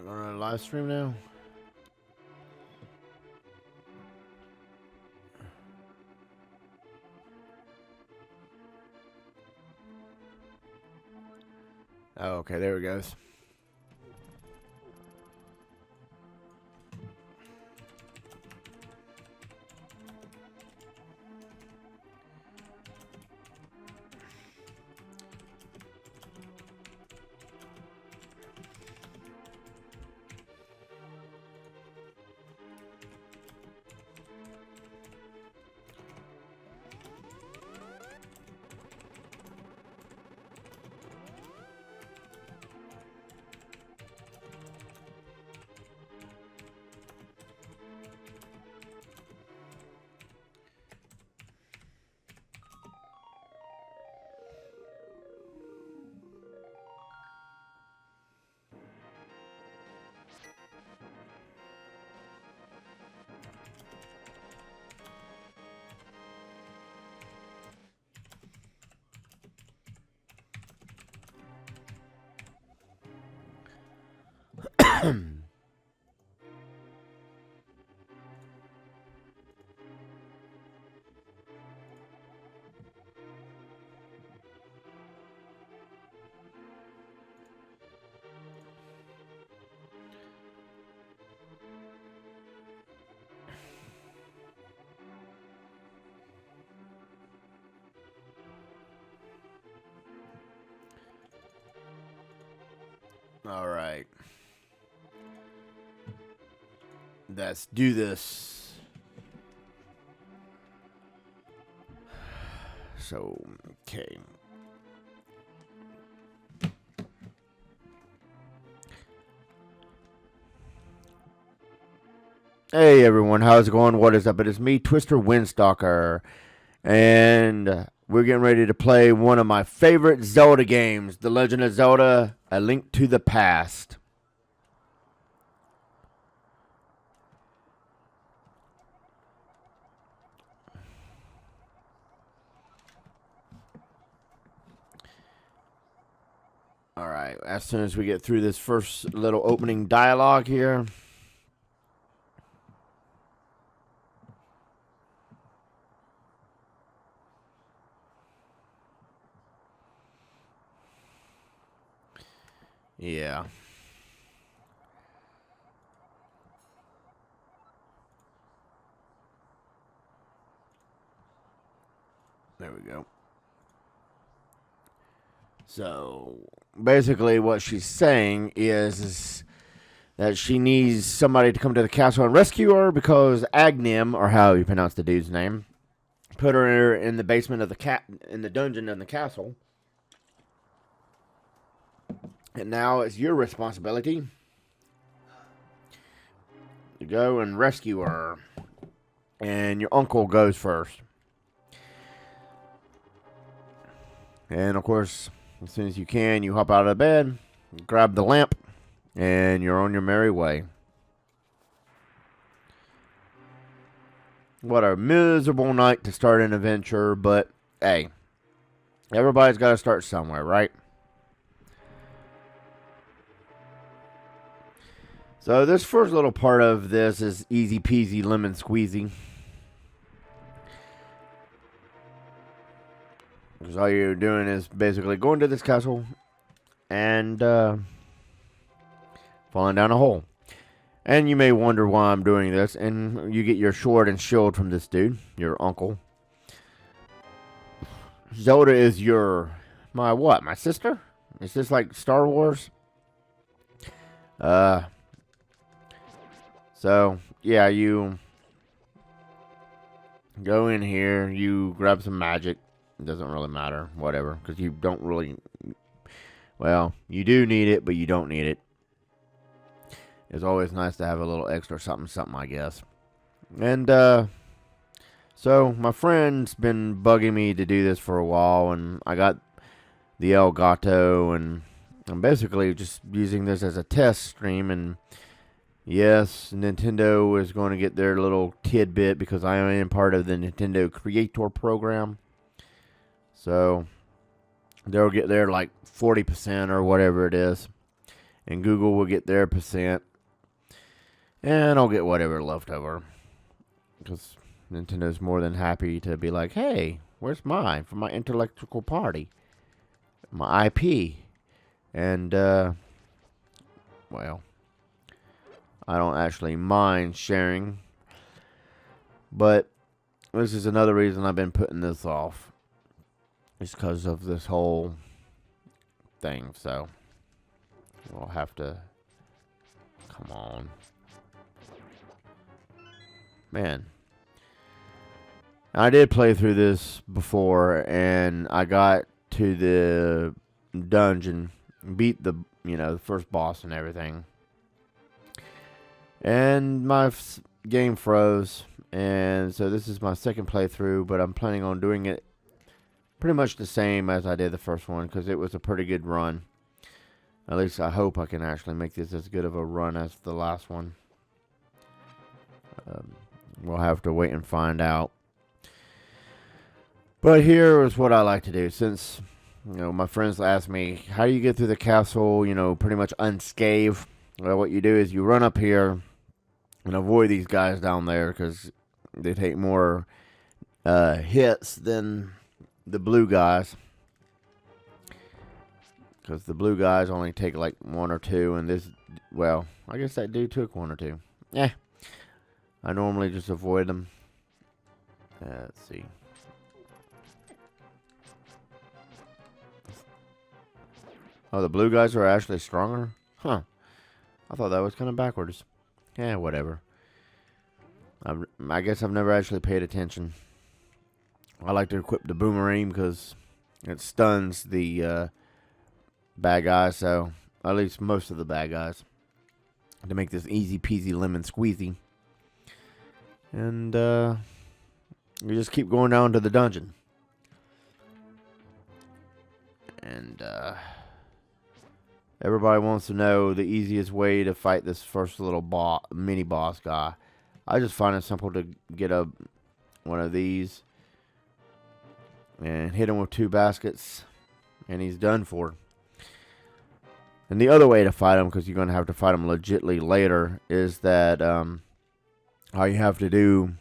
We're on a live stream now. Oh, okay, there it goes. All right. Let's do this. So, okay. Hey everyone, how's it going? What is up? It is me, Twister Windstalker, and we're getting ready to play one of my favorite Zelda games, The Legend of Zelda: A Link to the Past. Alright, as soon as we get through this first little opening dialogue here. Yeah. There we go. So, basically what she's saying is that she needs somebody to come to the castle and rescue her because Agnim, or how you pronounce the dude's name, put her in the basement of in the dungeon in the castle. And now it's your responsibility to go and rescue her. And your uncle goes first. And of course, as soon as you can, you hop out of bed, grab the lamp, and you're on your merry way. What a miserable night to start an adventure, but hey, everybody's got to start somewhere, right? So this first little part of this is easy peasy lemon squeezy. Because all you're doing is basically going to this castle and falling down a hole. And you may wonder why I'm doing this. And you get your sword and shield from this dude, your uncle. Zelda is my what? My sister? Is this like Star Wars? So, yeah, you go in here, you grab some magic. It doesn't really matter, whatever, because you don't really, well, you do need it, but you don't need it. It's always nice to have a little extra something, I guess. And, so, my friend's been bugging me to do this for a while, and I got the Elgato, and I'm basically just using this as a test stream, and yes, Nintendo is going to get their little tidbit because I am part of the Nintendo Creator Program. So, they'll get their like 40% or whatever it is. and Google will get their percent, and I'll get whatever left over. Because Nintendo's more than happy to be like, hey, where's mine for my intellectual party? My IP. And, well, I don't actually mind sharing. But this is another reason I've been putting this off. It's because of this whole thing. So, we'll have to... Come on. Man. I did play through this before, and I got to the dungeon, beat the, the first boss and everything. And my game froze, and so this is my second playthrough, but I'm planning on doing it pretty much the same as I did the first one, because it was a pretty good run. At least I hope I can actually make this as good of a run as the last one. We'll have to wait and find out. But here is what I like to do. Since, my friends ask me, how do you get through the castle, pretty much unscathed? Well, what you do is you run up here and avoid these guys down there, because they take more hits than the blue guys. Because the blue guys only take like one or two, and this, well, I guess that dude took one or two. Yeah. I normally just avoid them. Let's see. Oh, the blue guys are actually stronger? Huh. I thought that was kind of backwards. Yeah, whatever. I guess I've never actually paid attention. I like to equip the boomerang because it stuns the bad guys, so at least most of the bad guys, to make this easy peasy lemon squeezy. And you just keep going down to the dungeon. And everybody wants to know the easiest way to fight this first little mini boss guy. I just find it simple to get one of these and hit him with 2 baskets, and he's done for. And the other way to fight him, because you're going to have to fight him legitly later, is that all you have to do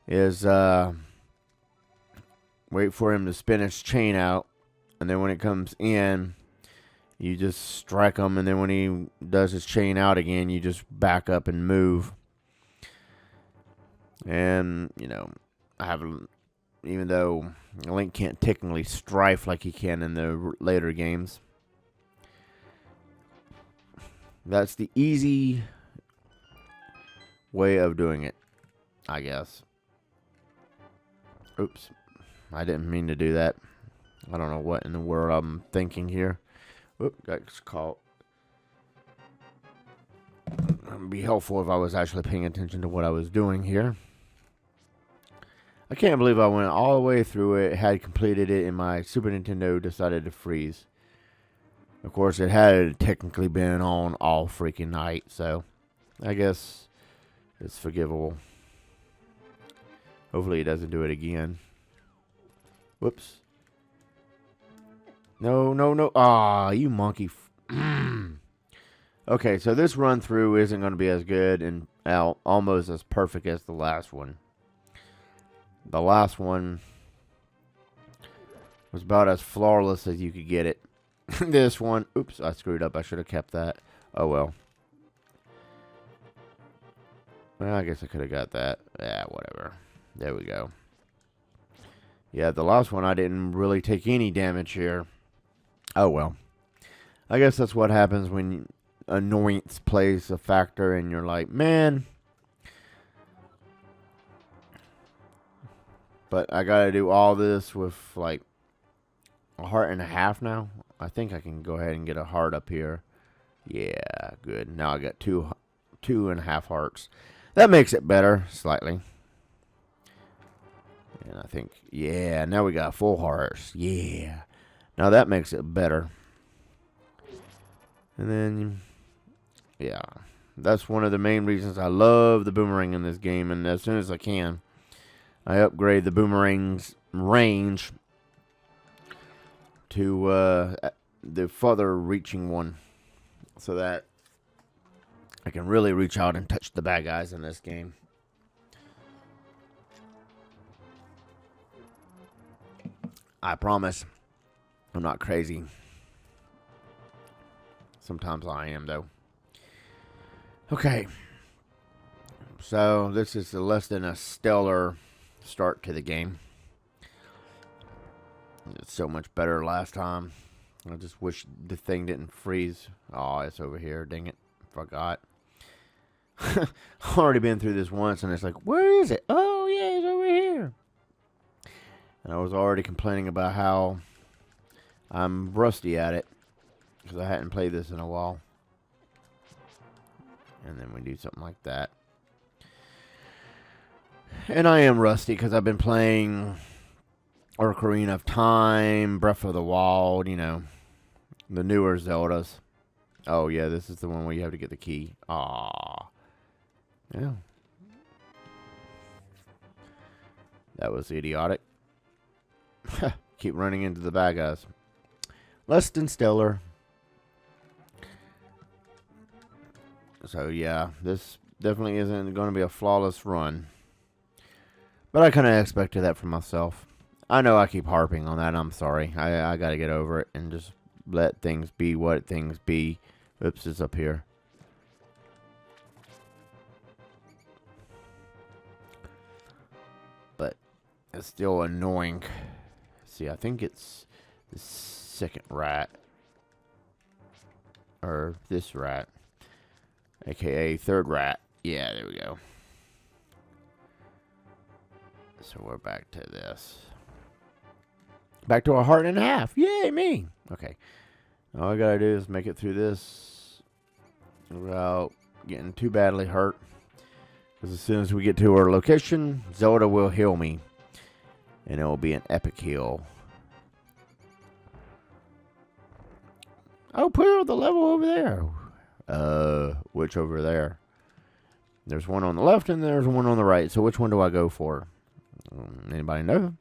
is wait for him to spin his chain out, and then when it comes in, you just strike him, and then when he does his chain out again, you just back up and move. And, I have, even though Link can't technically strafe like he can in the later games, that's the easy way of doing it, I guess. Oops. I didn't mean to do that. I don't know what in the world I'm thinking here. Oop, got caught. It would be helpful if I was actually paying attention to what I was doing here. I can't believe I went all the way through it, had completed it, and my Super Nintendo decided to freeze. Of course, it had technically been on all freaking night, so I guess it's forgivable. Hopefully it doesn't do it again. Whoops. No. Ah, you monkey. Okay, so this run through isn't going to be as good and almost as perfect as the last one. The last one was about as flawless as you could get it. This one, oops, I screwed up. I should have kept that. Oh, well. Well, I guess I could have got that. Yeah, whatever. There we go. Yeah, the last one, I didn't really take any damage here. Oh, well. I guess that's what happens when annoyance plays a factor and you're like, man. But I gotta do all this with, like, a heart and a half now. I think I can go ahead and get a heart up here. Yeah, good. Now I got two and a half hearts. That makes it better, slightly. And I think, yeah, now we got full hearts. Yeah. Now that makes it better. And then, yeah. That's one of the main reasons I love the boomerang in this game. And as soon as I can, I upgrade the boomerang's range to the further reaching one. so that I can really reach out and touch the bad guys in this game. I promise I'm not crazy. Sometimes I am, though. Okay. So this is less than a stellar start to the game. It's so much better last time. I just wish the thing didn't freeze. Oh, it's over here. Dang it. Forgot. I've already been through this once, and it's like, where is it? Oh, yeah, it's over here. And I was already complaining about how I'm rusty at it, because I hadn't played this in a while. And then we do something like that. And I am rusty, because I've been playing Ocarina of Time, Breath of the Wild, you know, the newer Zeldas. Oh, yeah, this is the one where you have to get the key. Aww. Yeah. That was idiotic. Keep running into the bad guys. Less than stellar. So, yeah, this definitely isn't going to be a flawless run. But I kind of expected that from myself. I know I keep harping on that. I'm sorry. I got to get over it and just let things be what things be. Oops, it's up here. But it's still annoying. See, I think it's the second rat. Or this rat. AKA third rat. Yeah, there we go. So we're back to this. Back to a heart and a half. Yay, me. Okay. All I gotta do is make it through this without getting too badly hurt. Because as soon as we get to our location, Zelda will heal me. And it will be an epic heal. Oh, put the level over there. Which over there? There's one on the left and there's one on the right. So which one do I go for? Anybody know?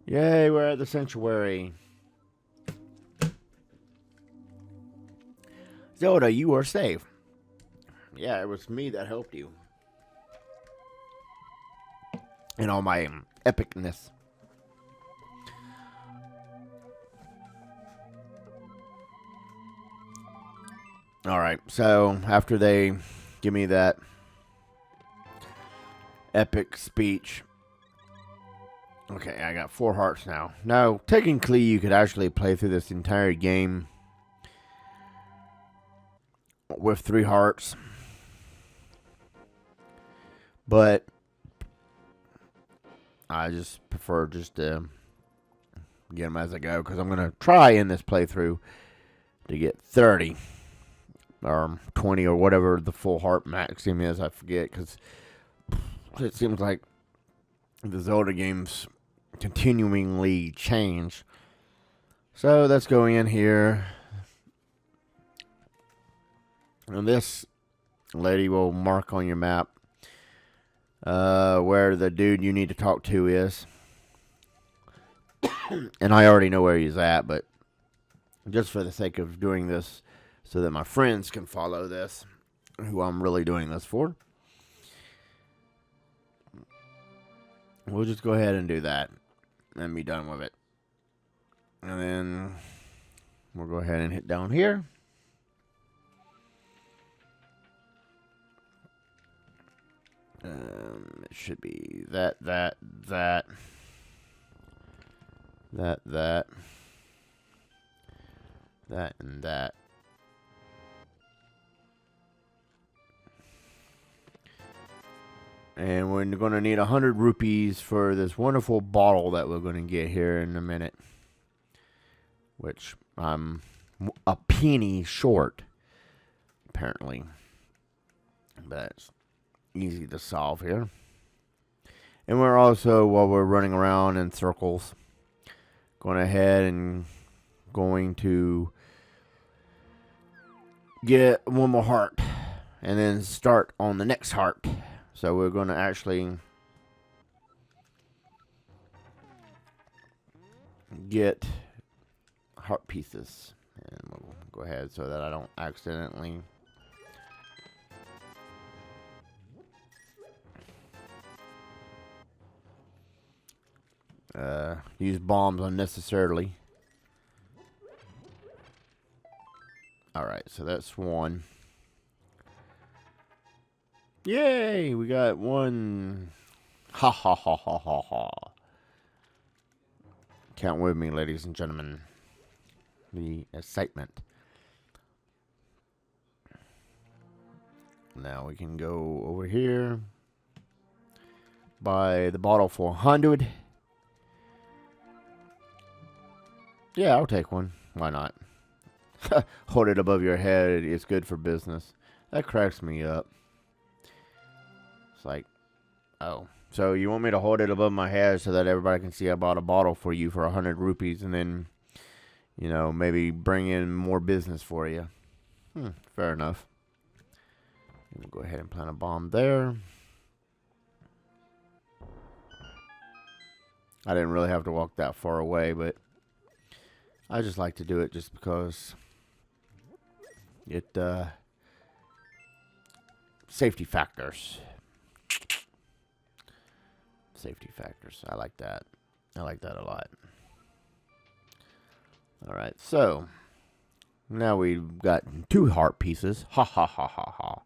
Yay, we're at the sanctuary. Zelda, you are safe. Yeah, it was me that helped you. In all my epicness. Alright, so after they give me that epic speech. Okay, I got 4 hearts now. Now, technically, you could actually play through this entire game with 3 hearts. But I just prefer just to get them as I go. Because I'm going to try in this playthrough to get 30. Or 20 or whatever the full heart maximum is. I forget. Because it seems like the Zelda games continuingly change. So let's go in here. And this lady will mark on your map where the dude you need to talk to is. And I already know where he's at, but just for the sake of doing this so that my friends can follow this, who I'm really doing this for, we'll just go ahead and do that and be done with it. And then we'll go ahead and hit down here. It should be that, and that. And we're going to need 100 rupees for this wonderful bottle that we're going to get here in a minute. Which I'm a penny short, apparently. But it's easy to solve here. And we're also, while we're running around in circles, going ahead and going to get one more heart. And then start on the next heart. So we're going to actually get heart pieces. And we'll go ahead so that I don't accidentally use bombs unnecessarily. Alright, so that's one. Yay! We got one. Ha ha ha ha ha ha. Count with me, ladies and gentlemen. The excitement. Now we can go over here. Buy the bottle for 100. Yeah, I'll take one. Why not? Hold it above your head. It's good for business. That cracks me up. It's like, oh. So you want me to hold it above my head so that everybody can see I bought a bottle for you for 100 rupees and then, you know, maybe bring in more business for you. Fair enough. We'll go ahead and plant a bomb there. I didn't really have to walk that far away, but I just like to do it just because it, safety factors. Safety factors. I like that. I like that a lot. Alright, so now we've got 2 heart pieces. Ha ha ha ha ha.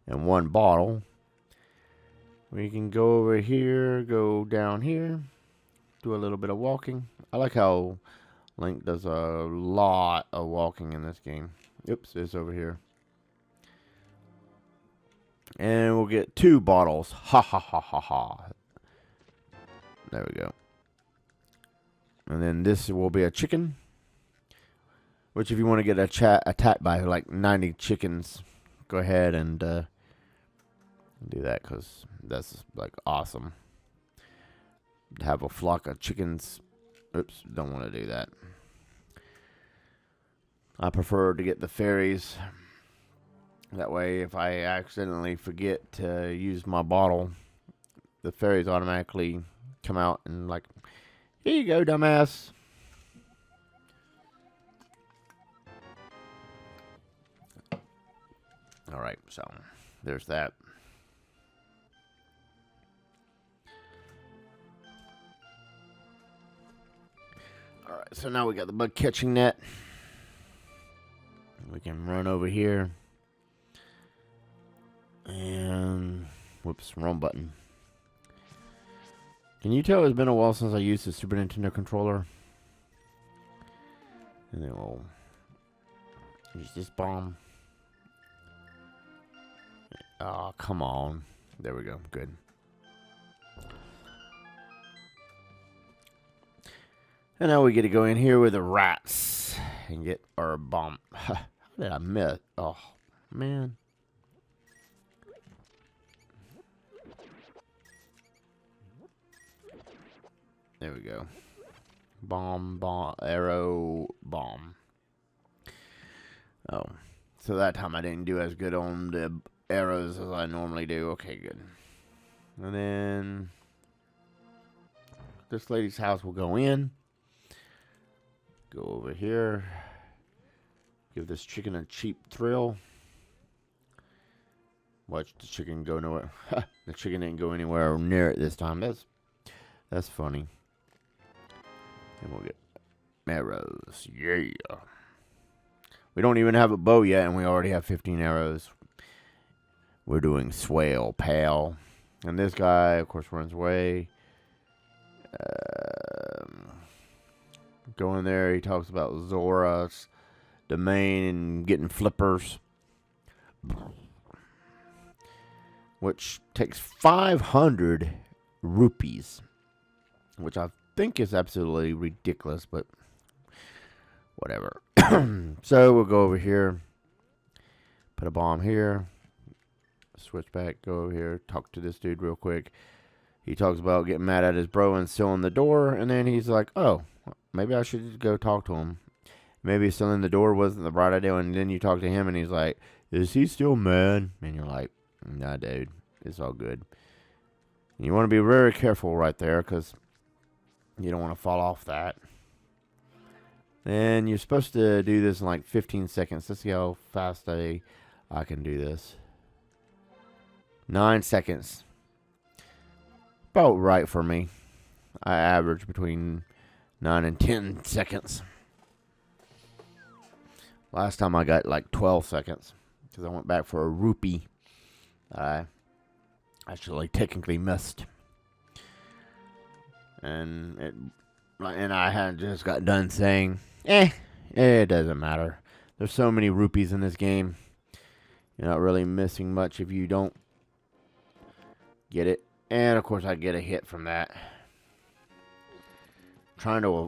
And 1 bottle. We can go over here, go down here, do a little bit of walking. I like how Link does a lot of walking in this game. Oops, it's over here. And we'll get 2 bottles. Ha ha ha ha ha. There we go. And then this will be a chicken. Which if you want to get attacked by like 90 chickens, go ahead and do that because that's like awesome. Have a flock of chickens. Oops, don't want to do that. I prefer to get the fairies. That way if I accidentally forget to use my bottle, the fairies automatically come out and like, here you go, dumbass. Alright, so there's that. Alright, so now we got the bug catching net. We can run over here. And whoops, wrong button. Can you tell it's been a while since I used the Super Nintendo controller? And then we'll use this bomb. Oh, come on. There we go. Good. And now we get to go in here with the rats and get our bomb. How did I miss? Oh, man. There we go. Bomb, arrow, bomb. Oh. So that time I didn't do as good on the arrows as I normally do. Okay, good. And then this lady's house will go in. Go over here. Give this chicken a cheap thrill. Watch the chicken go nowhere. The chicken didn't go anywhere near it this time. That's funny. And we'll get arrows. Yeah. We don't even have a bow yet, and we already have 15 arrows. We're doing swell, pal. And this guy, of course, runs away. Going there, he talks about Zora's domain and getting flippers. Which takes 500 rupees. Which I think is absolutely ridiculous, but whatever. So we'll go over here. Put a bomb here. Switch back, go over here, talk to this dude real quick. He talks about getting mad at his bro and sealing the door, and then he's like, oh, maybe I should go talk to him. Maybe sealing the door wasn't the right idea, and then you talk to him, and he's like, is he still mad? And you're like, nah, dude, it's all good. And you want to be very careful right there, because you don't want to fall off that. And you're supposed to do this in like 15 seconds. Let's see how fast I can do this. 9 seconds. About right for me. I average between 9 and 10 seconds. Last time I got like 12 seconds. Because I went back for a rupee. I actually technically missed. And I had just got done saying, it doesn't matter. There's so many rupees in this game. You're not really missing much if you don't get it. And of course I get a hit from that.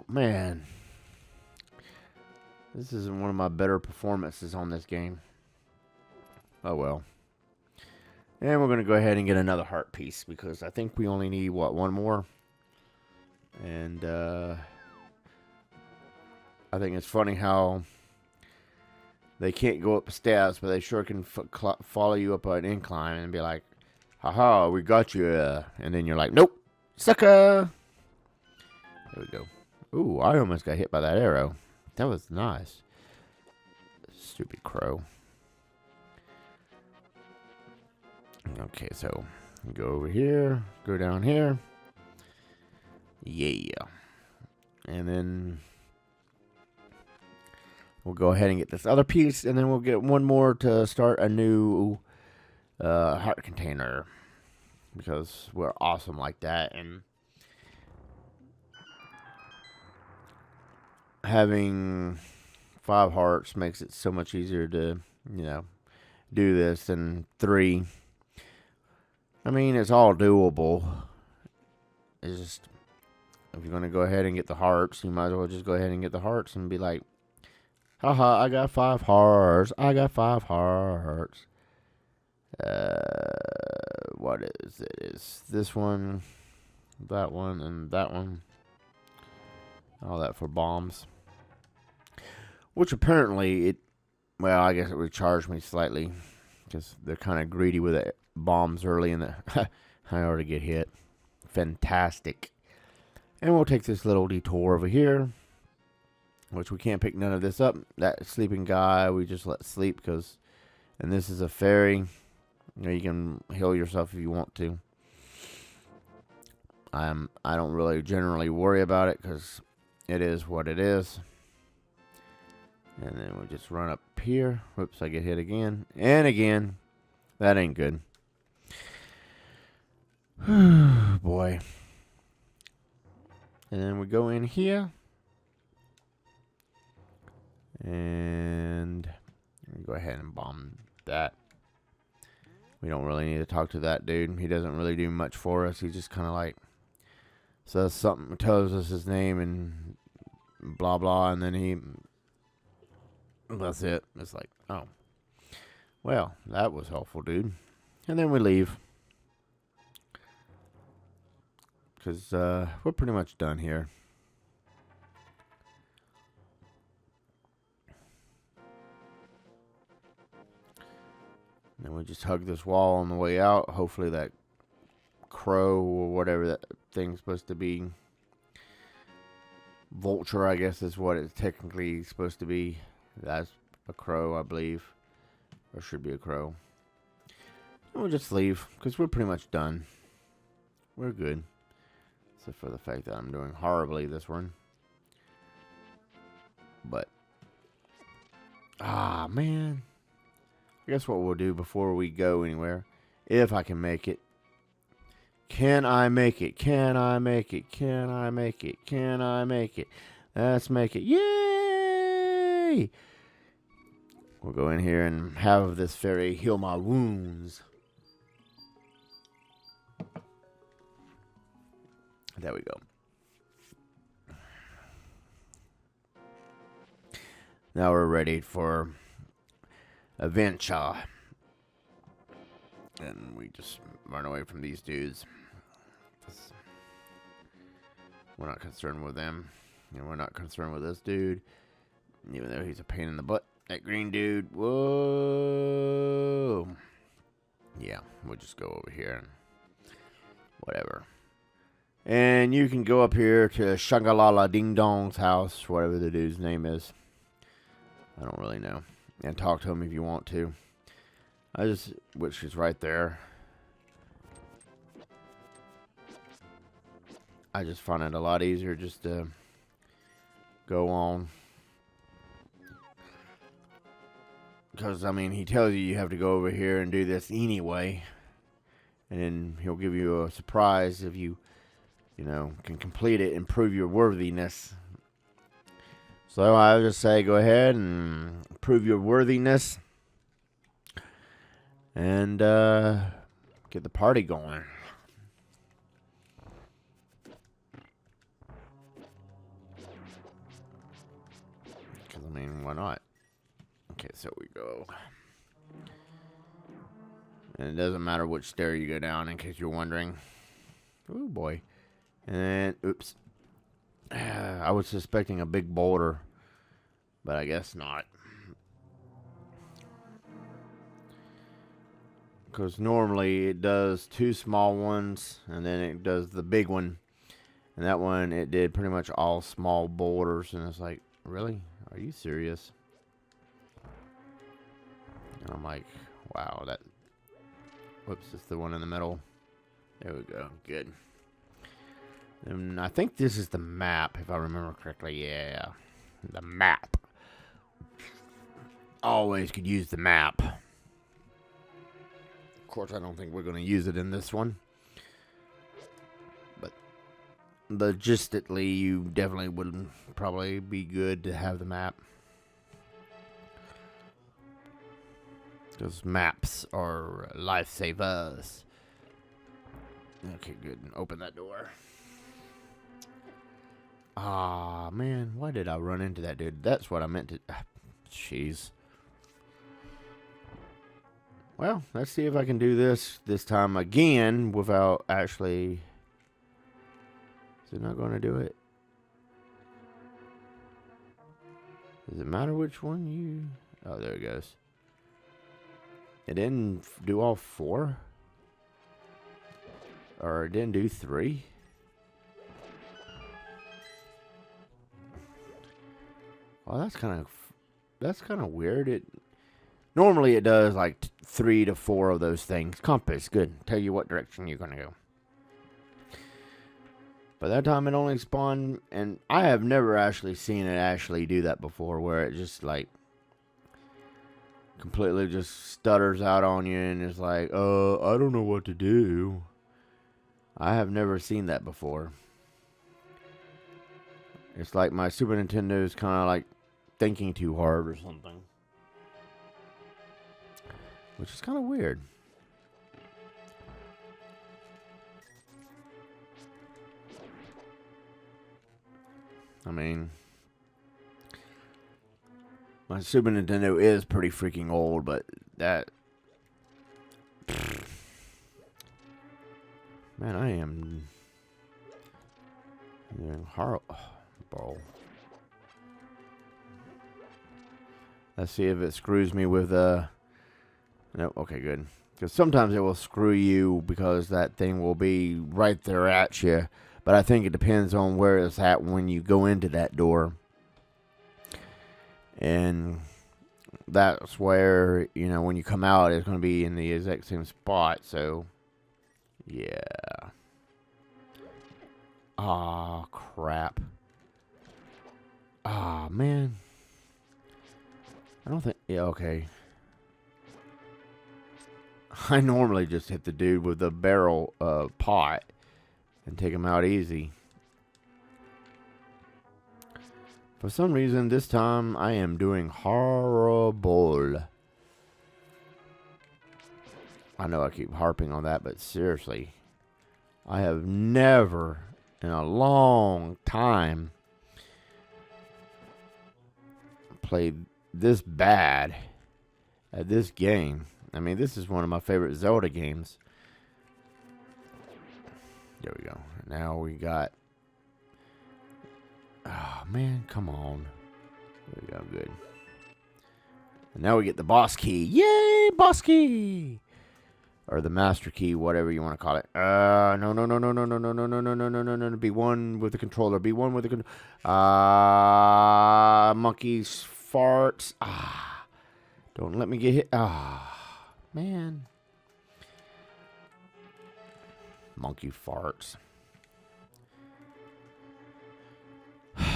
Man. This isn't one of my better performances on this game. Oh well. And we're going to go ahead and get another heart piece. Because I think we only need, one more? And, I think it's funny how they can't go up the steps, but they sure can follow you up an incline and be like, haha, we got you. And then you're like, nope, sucker. There we go. Ooh, I almost got hit by that arrow. That was nice. Stupid crow. Okay, so go over here, go down here. Yeah. And then we'll go ahead and get this other piece, and then we'll get one more to start a new heart container. Because we're awesome like that, and having 5 hearts makes it so much easier to, do this than 3. I mean, it's all doable. It's just, if you're going to go ahead and get the hearts, you might as well just go ahead and get the hearts and be like, haha, I got 5 hearts. I got 5 hearts. What is it? Is this one, that one, and that one. All that for bombs. Which apparently I guess it would charge me slightly. Because they're kind of greedy with it. Bombs early in the... I already get hit. Fantastic. And we'll take this little detour over here. Which we can't pick none of this up. That sleeping guy we just let sleep because... And this is a fairy. You can heal yourself if you want to. I don't really generally worry about it because it is what it is. And then we'll just run up here. Whoops, I get hit again. And again. That ain't good. Boy. And then we go in here. And go ahead and bomb that. We don't really need to talk to that dude. He doesn't really do much for us. He just kind of like says something, tells us his name and blah blah, and then that's it. It's like, oh, well, that was helpful, dude. And then we leave because we're pretty much done here. And we just hug this wall on the way out. Hopefully that crow or whatever that thing's supposed to be. Vulture, I guess, is what it's technically supposed to be. That's a crow, I believe. Or should be a crow. And we'll just leave, because we're pretty much done. We're good. Except for the fact that I'm doing horribly this one. But, man. I guess what we'll do before we go anywhere, if I can make it. Can I make it? Can I make it? Can I make it? Can I make it? Let's make it. Yay! We'll go in here and have this fairy heal my wounds. There we go. Now we're ready for adventure. And we just run away from these dudes. We're not concerned with them. And we're not concerned with this dude. Even though he's a pain in the butt. That green dude. Whoa. Yeah, we'll just go over here and whatever. And you can go up here to Shangalala Ding Dong's house, whatever the dude's name is. I don't really know. And talk to him if you want to. Which is right there. I just find it a lot easier just to go on. Because, I mean, he tells you have to go over here and do this anyway. And then he'll give you a surprise if you can complete it and prove your worthiness. So I would just say go ahead and prove your worthiness. And get the party going. Because, I mean, why not? Okay, so we go. And it doesn't matter which stair you go down, in case you're wondering. Oh boy. And then, oops. I was suspecting a big boulder, but I guess not. Because normally it does 2 small ones, and then it does the big one. And that one, it did pretty much all small boulders, and it's like, really? Are you serious? And I'm like, wow, that... Whoops, it's the one in the middle. There we go, good. And I think this is the map, if I remember correctly. Yeah, the map. Always could use the map. Of course, I don't think we're going to use it in this one. But logistically, you definitely would probably be good to have the map. Those maps are lifesavers. Okay, good. Open that door. Ah, man. Why did I run into that dude? That's what I meant to... Jeez. Well, let's see if I can do this time again without actually... Is it not going to do it? Does it matter which one you... Oh, there it goes. It didn't do all 4? Or it didn't do 3? Oh, that's kind of weird. Normally it does like 3 to 4 of those things. Compass, good. Tell you what direction you're gonna go. But that time it only spawned, and I have never actually seen it actually do that before, where it just like completely just stutters out on you and is like, I don't know what to do. I have never seen that before. It's like my Super Nintendo is kind of like thinking too hard or something. Which is kind of weird. I mean, my Super Nintendo is pretty freaking old, but that... Man, I am... horrible. Let's see if it screws me with no, okay, good. Because sometimes it will screw you because that thing will be right there at you. But I think it depends on where it's at when you go into that door. And that's where, when you come out, it's going to be in the exact same spot. So, yeah. Ah, crap. Ah, man. I don't think... Yeah, okay. I normally just hit the dude with the barrel pot and take him out easy. For some reason, this time, I am doing horrible. I know I keep harping on that, but seriously. I have never, in a long time, played this bad at this game. I mean, this is one of my favorite Zelda games. There we go. Now we got... Oh, man, come on. There we go, good. And now we get the boss key. Yay, boss key! or the master key, whatever you want to call it. No, no, no, no, no, no, no, no, no, no, no, no, no, no. Be one with the controller. Be one with the monkeys farts. Don't let me get hit. Man. Monkey farts. I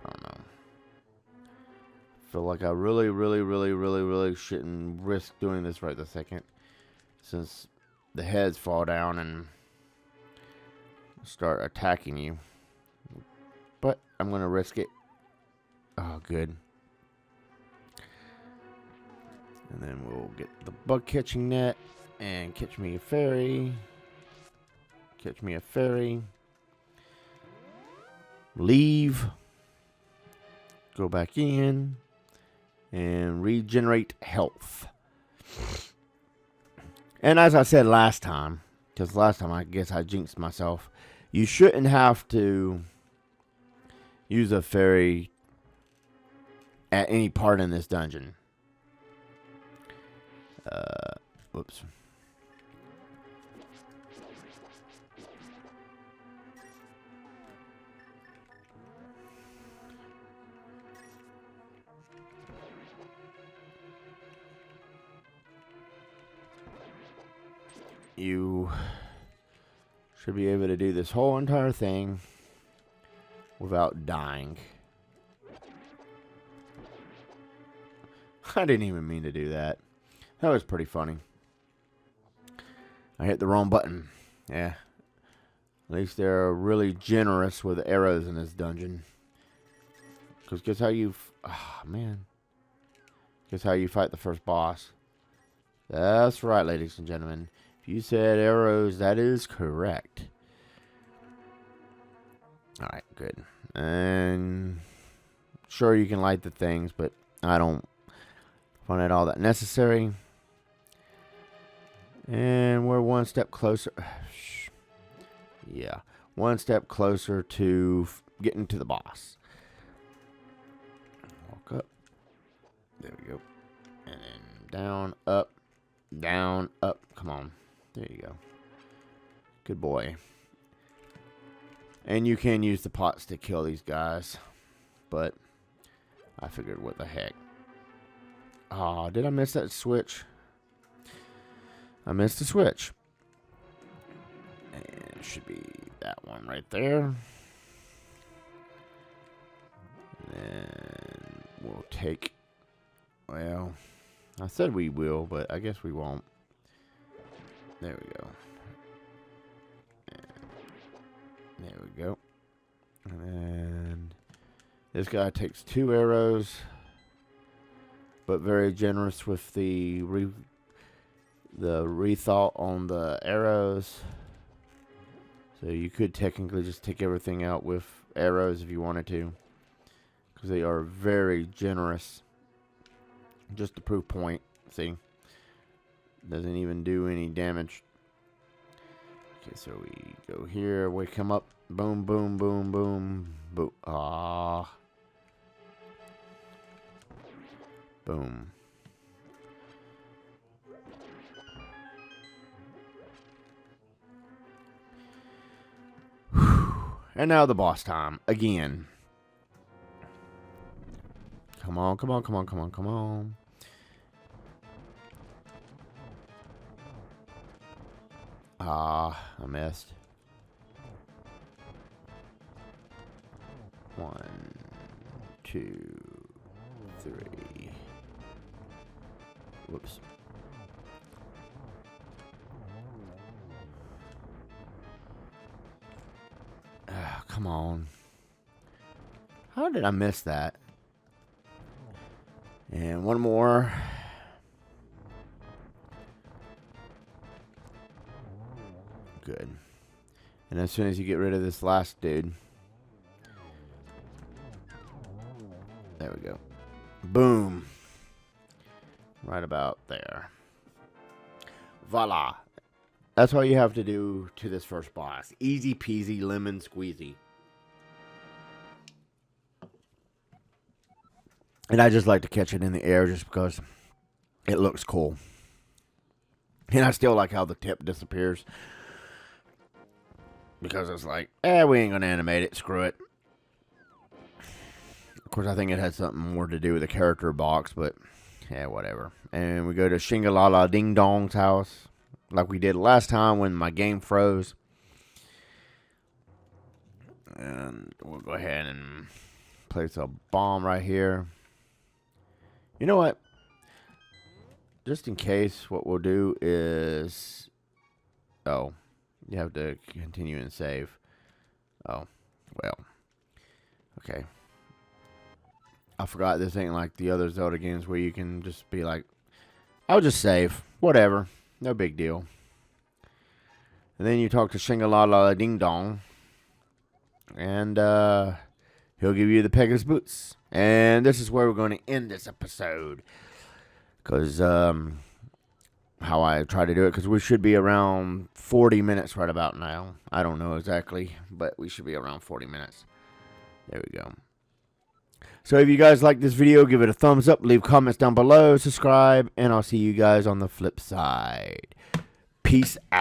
don't know. Feel like I really shouldn't risk doing this right this second, since the heads fall down and start attacking you. But I'm gonna risk it. Oh, good. And then we'll get the bug catching net and catch me a fairy. Catch me a fairy. Leave. Go back in. And regenerate health. And as I said last time, because last time I guess I jinxed myself, you shouldn't have to use a fairy at any part in this dungeon. Whoops. You should be able to do this whole entire thing without dying. I didn't even mean to do that. That was pretty funny. I hit the wrong button. Yeah. At least they're really generous with arrows in this dungeon. Because guess how you... man. Guess how you fight the first boss. That's right, ladies and gentlemen. If you said arrows, that is correct. Alright, good. And sure, you can light the things, but I don't find it all that necessary. And we're one step closer. Yeah, one step closer to getting to the boss. Walk up. There we go. And then down, up, down, up. Come on. There you go. Good boy. And you can use the pots to kill these guys. But I figured, what the heck. Oh, did I miss that switch? I missed the switch. And it should be that one right there. And then we'll take... Well, I said we will, but I guess we won't. There we go. And there we go. And then this guy takes 2 arrows, but very generous with the rethought on the arrows. So you could technically just take everything out with arrows if you wanted to, because they are very generous. Just a proof point. See? Doesn't even do any damage. Okay, so we go here, wake him up. Boom, boom, boom, boom, boom. Boom. And now the boss time again. Come on, come on, come on, come on, come on. I missed. 1, 2, 3. Whoops. Come on. How did I miss that? And one more. Good. And as soon as you get rid of this last dude. There we go. Boom. Right about there. Voila. That's all you have to do to this first boss. Easy peasy lemon squeezy. And I just like to catch it in the air just because it looks cool. And I still like how the tip disappears. Because it's like, we ain't going to animate it. Screw it. Of course, I think it had something more to do with the character box, but yeah, whatever. And we go to Shingalala Ding Dong's house, like we did last time when my game froze. And we'll go ahead and place a bomb right here. You know what? Just in case, what we'll do is... Oh, you have to continue and save. Oh, well. Okay. I forgot this ain't like the other Zelda games where you can just be like, I'll just save. Whatever. No big deal. And then you talk to Shingalala Ding Dong. And he'll give you the Pegasus boots. And this is where we're going to end this episode. Because how I try to do it. Because we should be around 40 minutes right about now. I don't know exactly. But we should be around 40 minutes. There we go. So if you guys like this video, give it a thumbs up, leave comments down below, subscribe, and I'll see you guys on the flip side. Peace out.